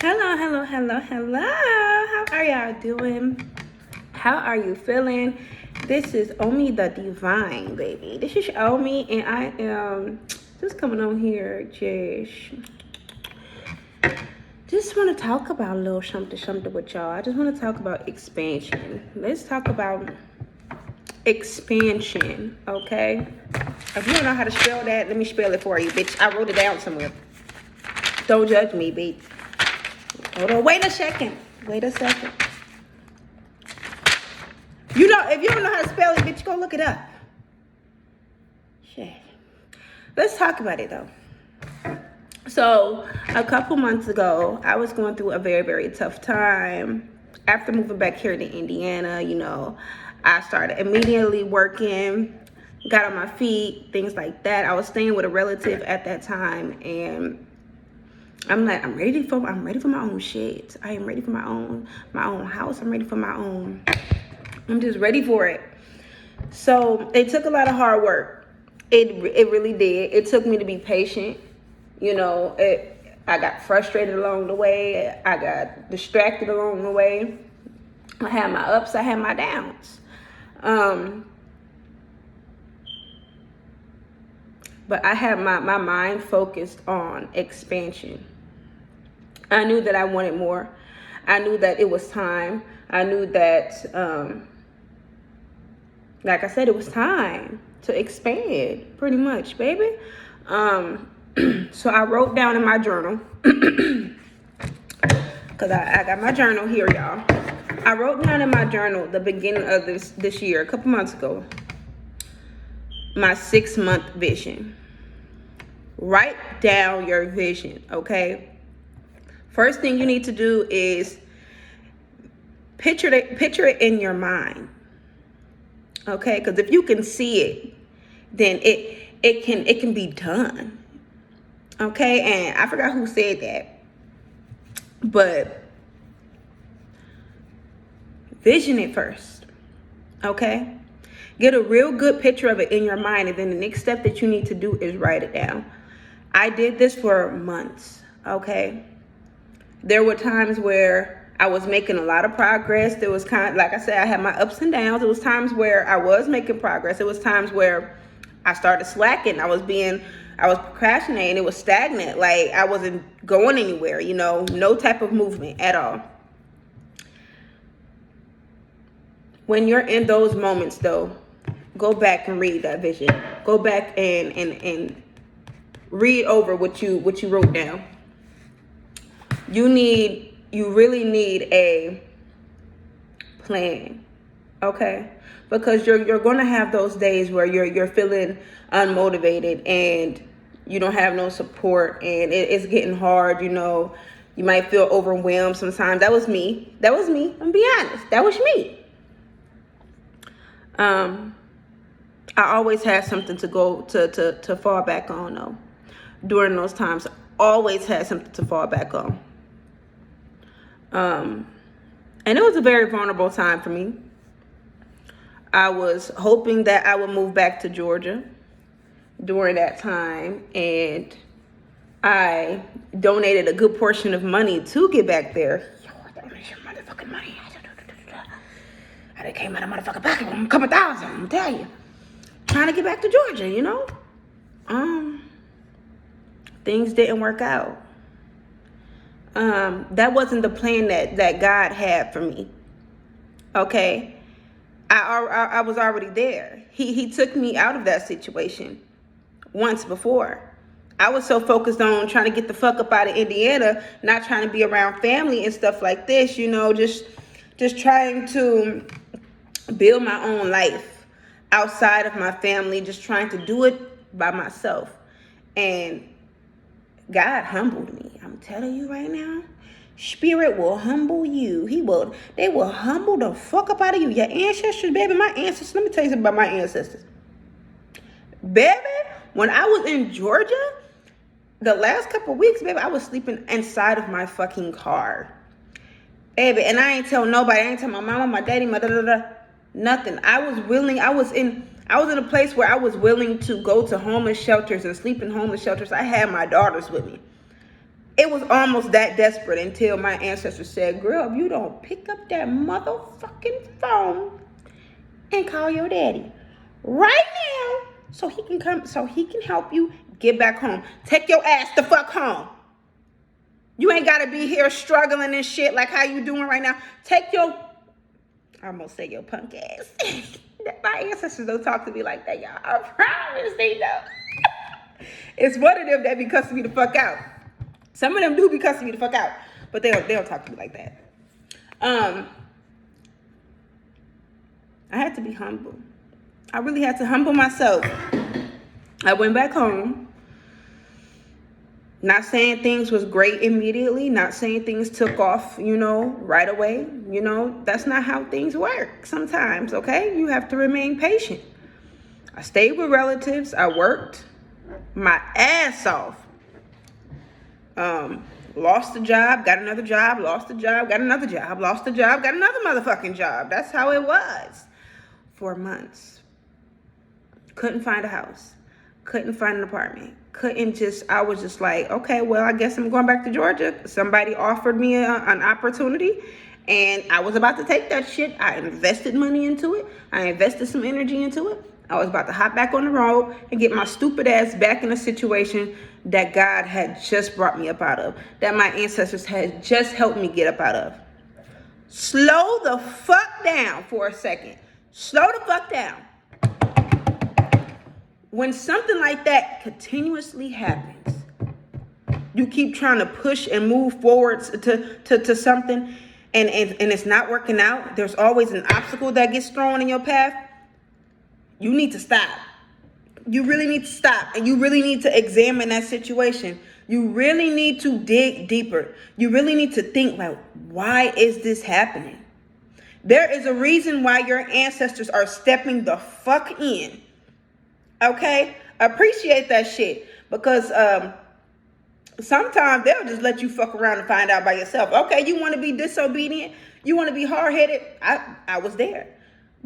Hello, hello, hello, hello. How are y'all doing? How are you feeling? This is Omi the Divine, baby. This is Omi, and I am just coming on here, just want to talk about a little something with y'all. I just want to talk about expansion. Let's talk about expansion, okay? If you don't know how to spell that, let me spell it for you, bitch. I wrote it down somewhere. Don't judge me, bitch. Hold on, wait a second. You know, if you don't know how to spell it, bitch, go look it up. Shit. Let's talk about it though. So, a couple months ago, I was going through a very, very tough time. After moving back here to Indiana, I started immediately working, got on my feet, things like that. I was staying with a relative at that time, and I'm like, I'm ready for my own shit. I am ready for my own house. I'm ready for I'm just ready for it. So it took a lot of hard work. It really did. It took me to be patient. I got frustrated along the way. I got distracted along the way. I had my ups, I had my downs. But I had my mind focused on expansion. I knew that I wanted more. I knew that it was time. I knew that, like I said, it was time to expand, pretty much, baby. So I wrote down in my journal, because I got my journal here, y'all. I wrote down in my journal the beginning of this year, a couple months ago, my 6-month vision. Write down your vision, okay? First thing you need to do is picture it in your mind, okay? Because if you can see it, then it can be done, okay? And I forgot who said that, but vision it first, okay? Get a real good picture of it in your mind, and then the next step that you need to do is write it down. I did this for months, okay? There were times where I was making a lot of progress. There was like I said, I had my ups and downs. There was times where I was making progress. There was times where I started slacking. I was procrastinating. It was stagnant. Like I wasn't going anywhere, no type of movement at all. When you're in those moments though, go back and read that vision. Go back and read over what you wrote down. You really need a plan, okay? Because you're gonna have those days where you're feeling unmotivated and you don't have no support and it's getting hard, You might feel overwhelmed sometimes. That was me. I'm gonna be honest. That was me. I always had something to go to fall back on though. During those times, always had something to fall back on. And it was a very vulnerable time for me. I was hoping that I would move back to Georgia during that time, and I donated a good portion of money to get back there. Yo, that was your motherfucking money. I done came out of motherfucking pocket with a couple thousand, I'm telling you. Trying to get back to Georgia, Things didn't work out. That wasn't the plan that God had for me. Okay. I was already there. He took me out of that situation once before. I was so focused on trying to get the fuck up out of Indiana, not trying to be around family and stuff like this, just trying to build my own life outside of my family, just trying to do it by myself. And God humbled me. I'm telling you right now, Spirit will humble you. They will humble the fuck up out of you. Your ancestors, baby, my ancestors. Let me tell you something about my ancestors. Baby, when I was in Georgia, the last couple of weeks, baby, I was sleeping inside of my fucking car. Baby, and I ain't tell nobody. I ain't tell my mama, my daddy, my nothing. I was in a place where I was willing to go to homeless shelters and sleep in homeless shelters. I had my daughters with me. It was almost that desperate until my ancestors said, girl, if you don't pick up that motherfucking phone and call your daddy right now so he can come, so he can help you get back home. Take your ass the fuck home. You ain't gotta be here struggling and shit like how you doing right now. Take your, I almost say your punk ass. My ancestors don't talk to me like that, y'all. I promise they don't. It's one of them that be cussing me the fuck out. Some of them do be cussing me the fuck out, but they don't talk to me like that. I had to be humble. I really had to humble myself. I went back home. Not saying things was great immediately, not saying things took off, right away. That's not how things work sometimes, okay? You have to remain patient. I stayed with relatives. I worked my ass off. Lost a job, got another job, lost a job, got another job, lost a job, got another motherfucking job. That's how it was for months. Couldn't find a house. Couldn't find an apartment. I was just like, okay, well, I guess I'm going back to Georgia. Somebody offered me an opportunity, and I was about to take that shit. I invested money into it. I invested some energy into it. I was about to hop back on the road and get my stupid ass back in a situation that God had just brought me up out of, that my ancestors had just helped me get up out of. Slow the fuck down for a second. Slow the fuck down. When something like that continuously happens, you keep trying to push and move forward to something, and it's not working out. There's always an obstacle that gets thrown in your path. You need to stop. You really need to stop, and you really need to examine that situation. You really need to dig deeper. You really need to think, like, why is this happening? There is a reason why your ancestors are stepping the fuck in. Okay? Appreciate that shit, because sometimes they'll just let you fuck around and find out by yourself. Okay, you want to be disobedient? You want to be hard-headed? I was there.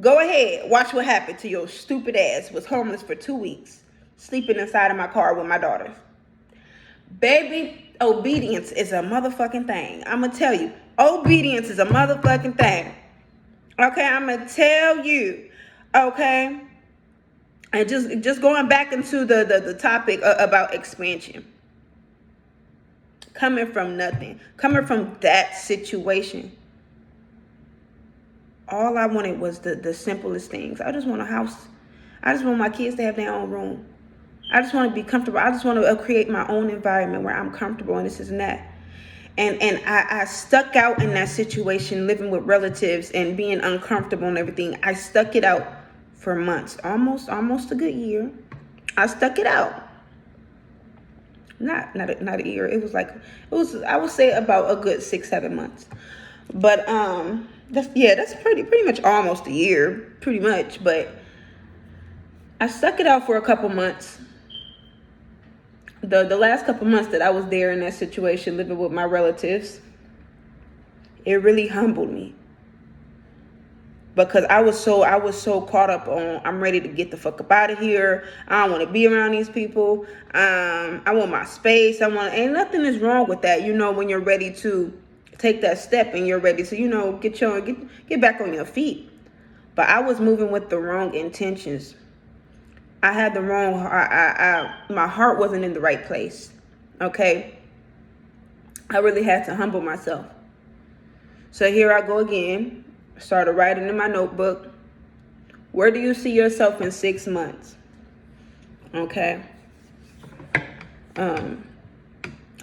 Go ahead. Watch what happened to your stupid ass. Was homeless for 2 weeks, sleeping inside of my car with my daughters. Baby, obedience is a motherfucking thing. I'm going to tell you. Obedience is a motherfucking thing. Okay, I'm going to tell you. Okay? And just going back into the topic about expansion. Coming from nothing. Coming from that situation. All I wanted was the simplest things. I just want a house. I just want my kids to have their own room. I just want to be comfortable. I just want to create my own environment where I'm comfortable and this and that. And I stuck out in that situation, living with relatives and being uncomfortable and everything. I stuck it out for months, almost a good year. I stuck it out. Not a year. It was I would say about a good 6-7 months. But that's pretty much almost a year, pretty much. But I stuck it out for a couple months. The last couple months that I was there in that situation, living with my relatives, it really humbled me. Because I was so caught up on, I'm ready to get the fuck up out of here. I don't want to be around these people. I want my space. And nothing is wrong with that. When you're ready to take that step and you're ready to, get back on your feet. But I was moving with the wrong intentions. I had the wrong, my heart wasn't in the right place. Okay. I really had to humble myself. So here I go again. Started writing in my notebook. Where do you see yourself in 6 months? Okay. I'm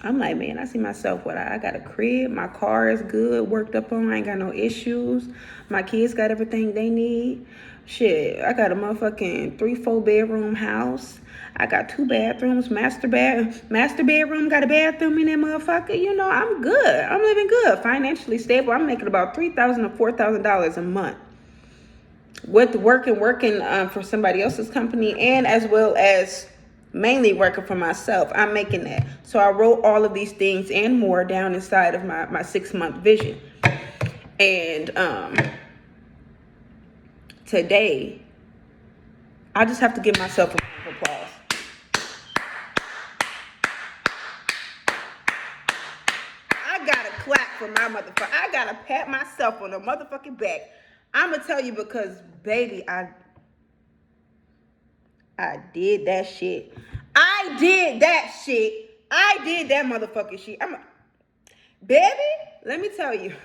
like, man, I see myself. I got a crib. My car is good, worked up on. I ain't got no issues. My kids got everything they need. Shit, I got a motherfucking 3-4 bedroom house. I got 2 bathrooms, master bedroom, got a bathroom in that motherfucker. I'm good. I'm living good, financially stable. I'm making about $3,000 to $4,000 a month with working for somebody else's company, and as well as mainly working for myself. I'm making that. So I wrote all of these things and more down inside of my 6-month vision. And today, I just have to give myself a round of applause. clap for my motherfucker. I gotta pat myself on the motherfucking back. I'ma tell you because, baby, I did that shit. I did that shit. I did that motherfucking shit. Baby, let me tell you.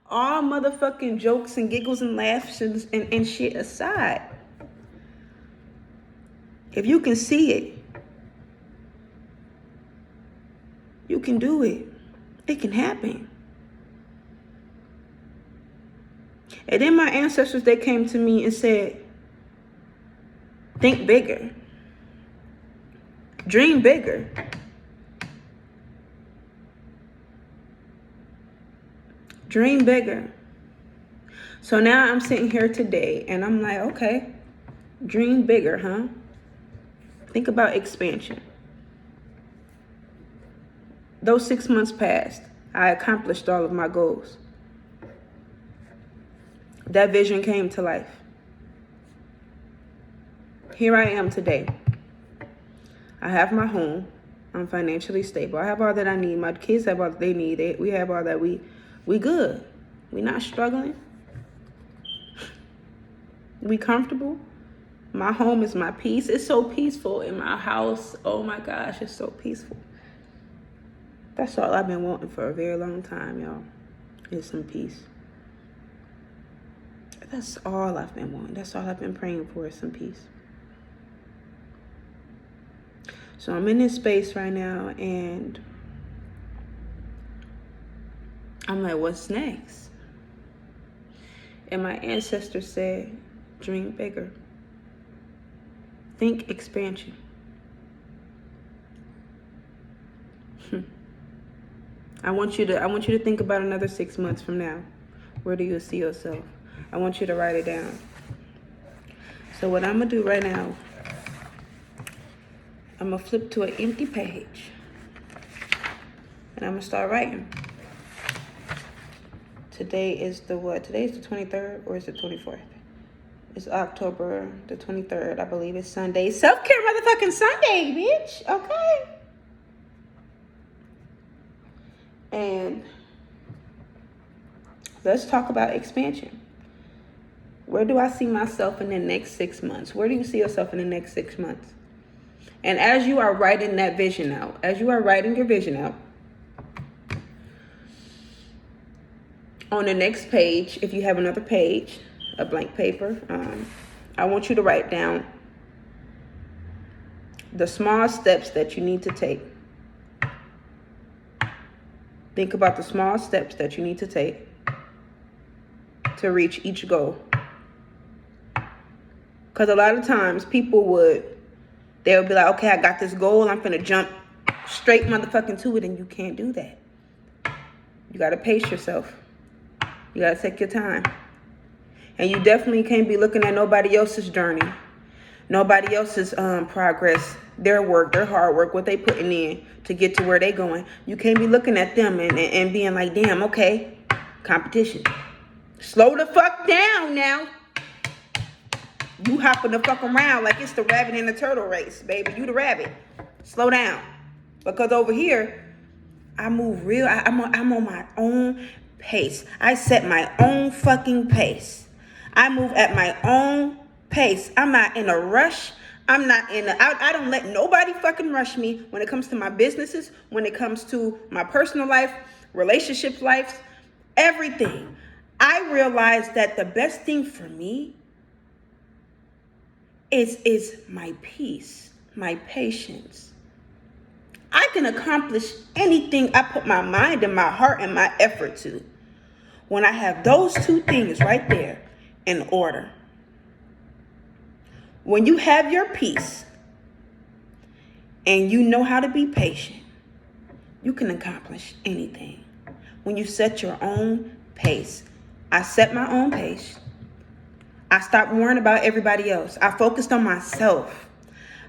All motherfucking jokes and giggles and laughs and shit aside, if you can see it, you can do it. It can happen. And then my ancestors, they came to me and said, think bigger. Dream bigger. Dream bigger. So now I'm sitting here today and I'm like, okay, dream bigger, huh? Think about expansion. Those 6 months passed. I accomplished all of my goals. That vision came to life. Here I am today. I have my home. I'm financially stable. I have all that I need. My kids have all that they need. We have all that we good. We not struggling. We comfortable. My home is my peace. It's so peaceful in my house. Oh my gosh, it's so peaceful. That's all I've been wanting for a very long time, y'all. Is some peace. That's all I've been wanting. That's all I've been praying for, is some peace. So I'm in this space right now and I'm like, what's next? And my ancestors said, dream bigger. Think expansion. I want you to think about another 6 months from now. Where do you see yourself? I want you to write it down. So what I'm gonna do right now, I'm gonna flip to an empty page and I'm gonna start writing. Today is the what? Today is the 23rd or is it 24th? It's October the 23rd, I believe. It's Sunday. Self-care motherfucking Sunday, bitch. Okay. And let's talk about expansion. Where do I see myself in the next 6 months? Where do you see yourself in the next 6 months? And as you are writing that vision out, as you are writing your vision out, on the next page, if you have another page, a blank paper, I want you to write down the small steps that you need to take. Think about the small steps that you need to take to reach each goal. Because a lot of times people they'll be like, okay, I got this goal. I'm finna jump straight motherfucking to it. And you can't do that. You got to pace yourself. You got to take your time. And you definitely can't be looking at nobody else's journey. Nobody else's progress, their work, their hard work, what they putting in to get to where they going. You can't be looking at them and being like, damn, okay, competition. Slow the fuck down now. You hopping the fuck around like it's the rabbit in the turtle race, baby. You the rabbit. Slow down. Because over here, I move real. I'm on my own pace. I set my own fucking pace. I move at my own pace. I'm not in a rush. I don't let nobody fucking rush me when it comes to my businesses, when it comes to my personal life, relationship life, everything. I realize that the best thing for me is my peace, my patience. I can accomplish anything I put my mind and my heart and my effort to when I have those two things right there in order. When you have your peace and you know how to be patient, you can accomplish anything. When you set your own pace. I set my own pace. I stopped worrying about everybody else. I focused on myself.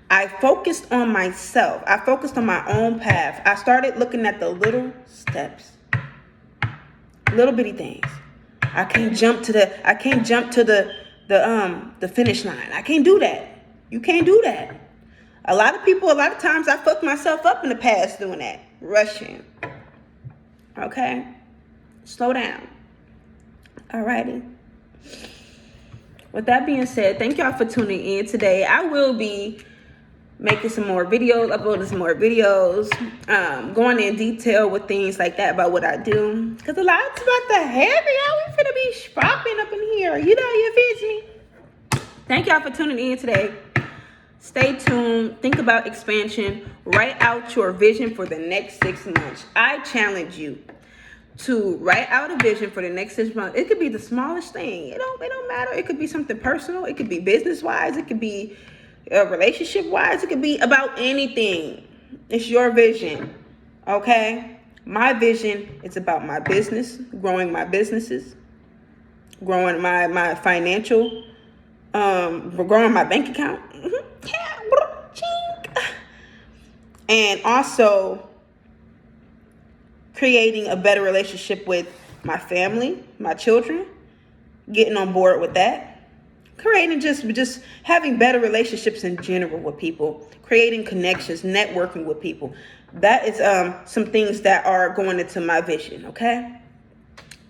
I focused on myself. I focused on my own path. I started looking at the little steps. Little bitty things. I can't jump to the finish line. I can't do that. You can't do that. A lot of people, a lot of times I fucked myself up in the past doing that. Rushing. Okay? Slow down. Alrighty. With that being said, thank y'all for tuning in today. I will be making some more videos, uploading some more videos, going in detail with things like that about what I do. Because a lot's about the hair, y'all. We finna be popping up in here. You know, you feel me? Thank y'all for tuning in today. Stay tuned. Think about expansion. Write out your vision for the next 6 months. I challenge you to write out a vision for the next 6 months. It could be the smallest thing. It don't matter. It could be something personal. It could be business wise. It could be relationship wise. It could be about anything. It's your vision. Okay? My vision is about my business, growing my businesses, growing my financial, growing my bank account. And also creating a better relationship with my family, my children, getting on board with that, creating just having better relationships in general with people, creating connections, networking with people. That is some things that are going into my vision. Okay.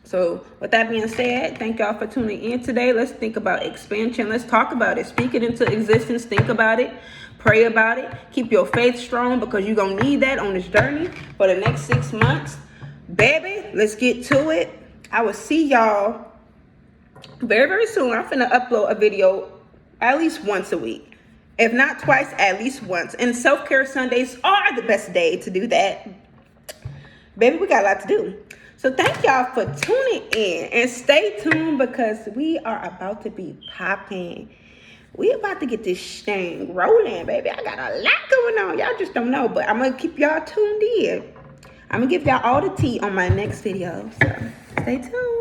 So with that being said, thank y'all for tuning in today. Let's think about expansion. Let's talk about it. Speak it into existence. Think about it. Pray about it. Keep your faith strong because you're going to need that on this journey for the next 6 months. Baby, let's get to it. I will see y'all very, very soon. I'm finna upload a video at least once a week. If not twice, at least once. And self-care Sundays are the best day to do that. Baby, we got a lot to do. So thank y'all for tuning in and stay tuned because we are about to be popping. We about to get this thing rolling, baby. I got a lot going on. Y'all just don't know, but I'm going to keep y'all tuned in. I'm going to give y'all all the tea on my next video. So stay tuned.